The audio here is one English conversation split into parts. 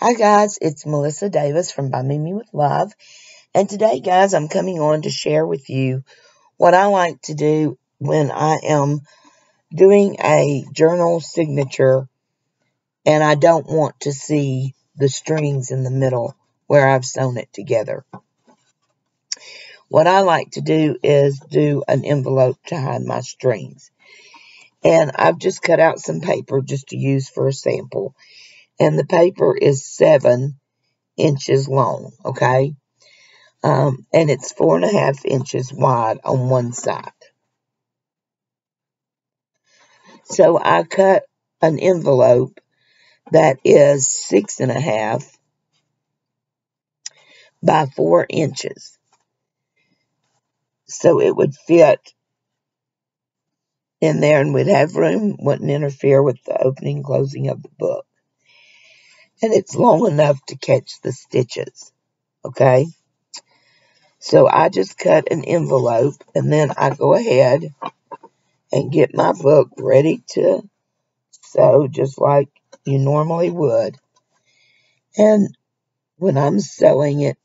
Hi guys, it's Melissa Davis from By Mimi with Love, and today guys I'm coming on to share with you what I like to do when I am doing a journal signature and I don't want to see the strings in the middle where I've sewn it together. What I like to do is do an envelope to hide my strings, and I've just cut out some paper just to use for a sample, and the paper is 7 inches long, okay? And it's 4.5 inches wide on one side. So I cut an envelope that is 6.5 by 4 inches. So it would fit in there and we'd have room, wouldn't interfere with the opening and closing of the book. And it's long enough to catch the stitches, okay? So I just cut an envelope and then I go ahead and get my book ready to sew just like you normally would. And when I'm sewing it,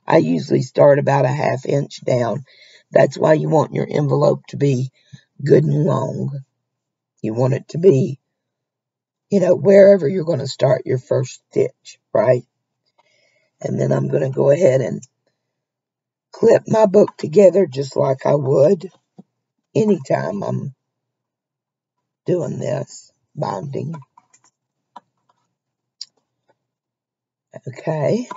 I usually start about a 1/2 inch down. That's why you want your envelope to be good and long. You want it to be, wherever you're going to start your first stitch, right? And then I'm going to go ahead and clip my book together just like I would anytime I'm doing this binding. Okay.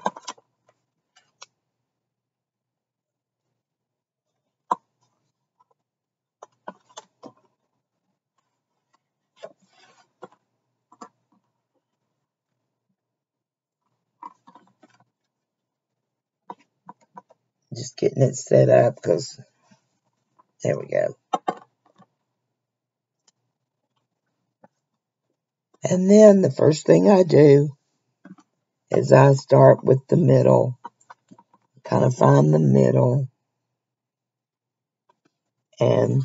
Just getting it set up because there we go. And then the first thing I do is I start with the middle, kind of find the middle, and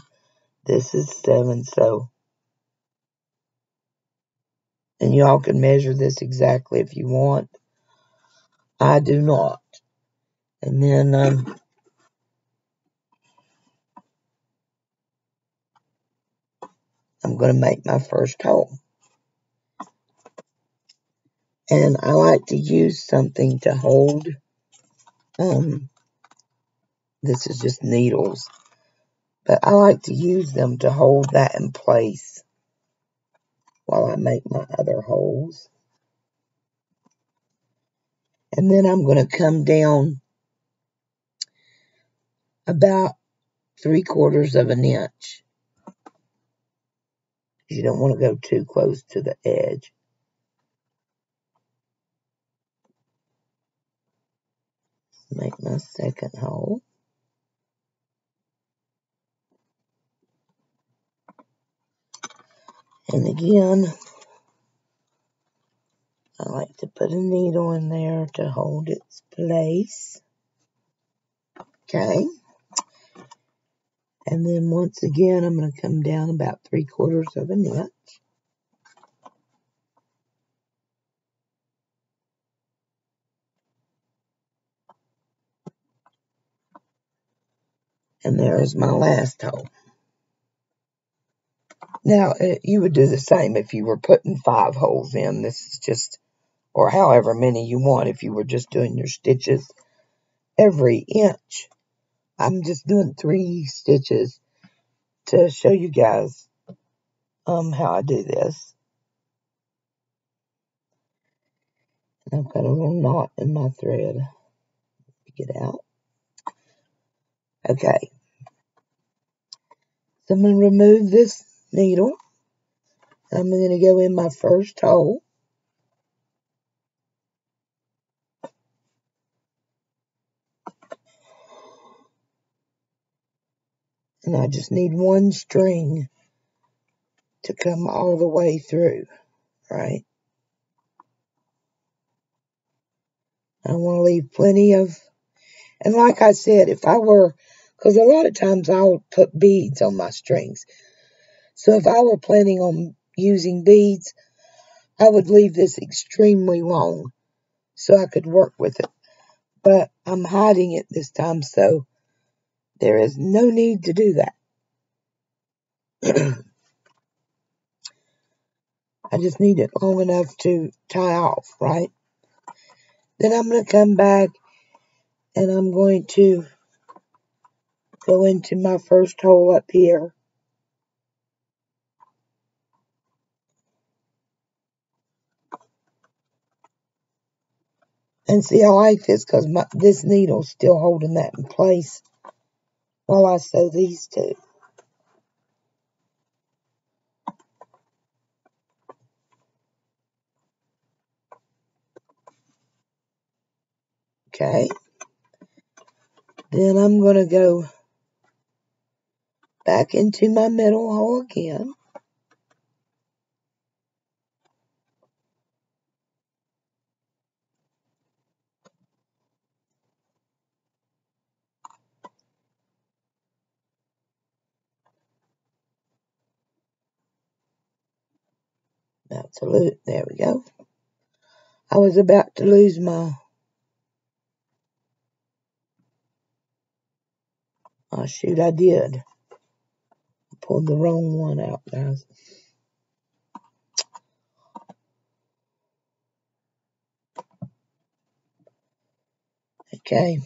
this is 7, so, and y'all can measure this exactly if you want. I do not. And then I'm going to make my first hole. And I like to use something to hold, this is just needles, but I like to use them to hold that in place while I make my other holes. And then I'm going to come down about 3/4 of an inch. You don't want to go too close to the edge. Make my second hole. And again, I like to put a needle in there to hold its place. Okay. And then once again, I'm going to come down about 3/4 of an inch. And there is my last hole. Now, you would do the same if you were putting 5 holes in. This is just, or however many you want if you were just doing your stitches every inch. I'm just doing 3 stitches to show you guys how I do this. And I've got a little knot in my thread to get out. Okay. So I'm going to remove this needle. I'm going to go in my first hole. And I just need one string to come all the way through, right? I want to leave plenty of, and like I said, if I were, because a lot of times I'll put beads on my strings. So if I were planning on using beads, I would leave this extremely long so I could work with it. But I'm hiding it this time, so there is no need to do that. I just need it long enough to tie off, right? Then I'm going to come back and I'm going to go into my first hole up here. And see, I like this because this needle's still holding that in place while I sew these two. Okay. Then I'm going to go back into my middle hole again. Absolute. There we go. I was about to lose my... Oh, shoot, I did. I pulled the wrong one out, guys. Okay.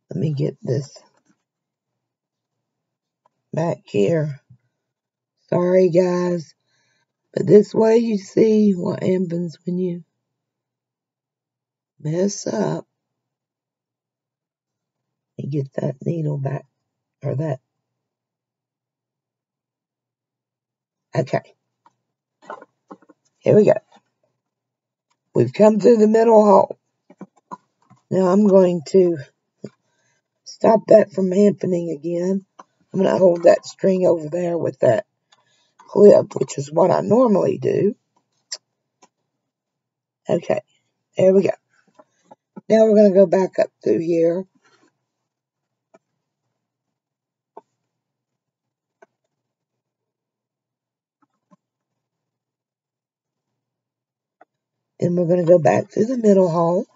Let me get this back here. Sorry, guys. But this way you see what happens when you mess up. You get that needle back, or that. Okay. Here we go. We've come through the middle hole. Now I'm going to stop that from happening again. I'm going to hold that string over there with that clip, which is what I normally do. Okay, there we go. Now we're going to go back up through here. Then we're going to go back through the middle hole.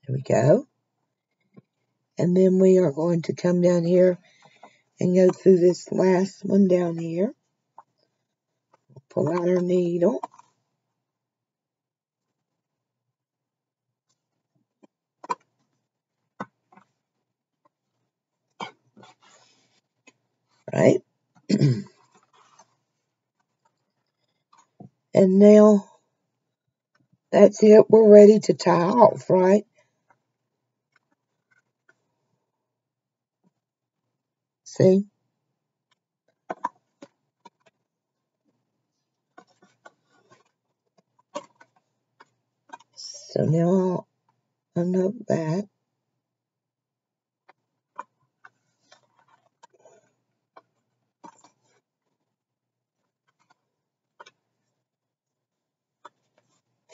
There we go. And then we are going to come down here and go through this last one down here. Pull out our needle. Right? And now that's it. We're ready to tie off, right? See? So now I'll unknow that.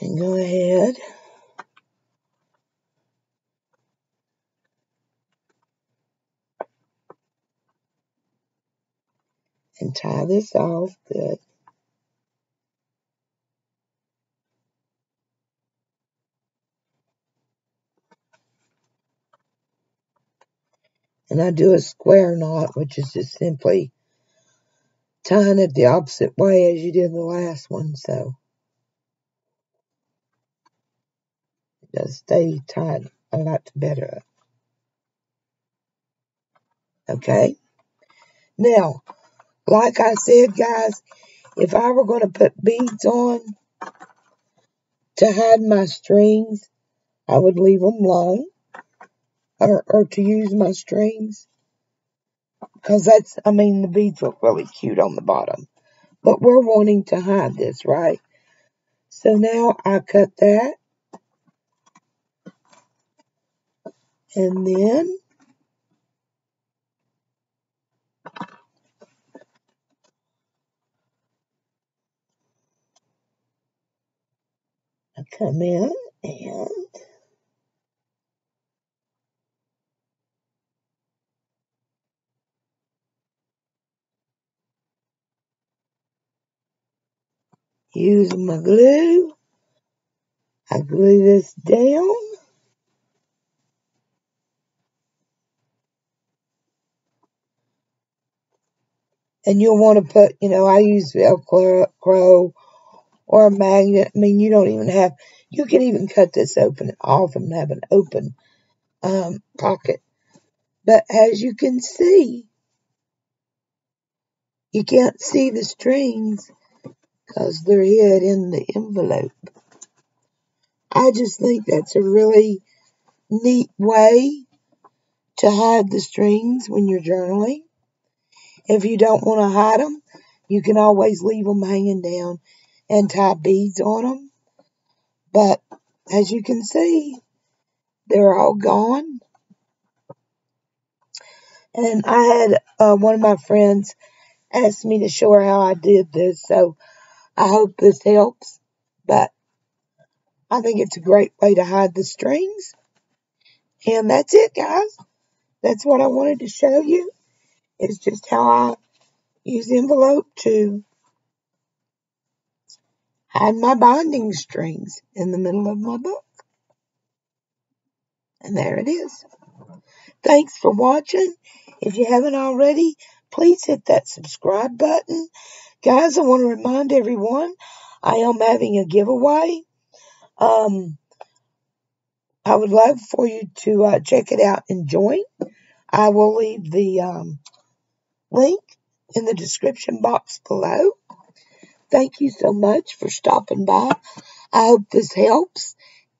And go ahead and tie this off good. And I do a square knot, which is just simply tying it the opposite way as you did the last one, so it does stay tied a lot better. Okay? Now, like I said, guys, if I were going to put beads on to hide my strings, I would leave them long, or to use my strings, because the beads look really cute on the bottom. But we're wanting to hide this, right? So now I cut that, and then come in and use my glue. I glue this down. And you'll want to put, I use Velcro or a magnet. I mean, you don't even have, you can even cut this open off and have an open pocket. But as you can see, you can't see the strings because they're hid in the envelope. I just think that's a really neat way to hide the strings when you're journaling. If you don't want to hide them, you can always leave them hanging down and tie beads on them. But as you can see, they're all gone. And I had one of my friends ask me to show her how I did this, so I hope this helps. But I think it's a great way to hide the strings. And that's it, guys. That's what I wanted to show you. It's just how I use envelope to hide my binding strings in the middle of my book. And there it is. Thanks for watching. If you haven't already, please hit that subscribe button. Guys, I want to remind everyone I am having a giveaway. I would love for you to check it out and join. I will leave the link in the description box below. Thank you so much for stopping by. I hope this helps.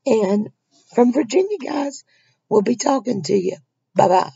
And from Virginia, guys, we'll be talking to you. Bye-bye.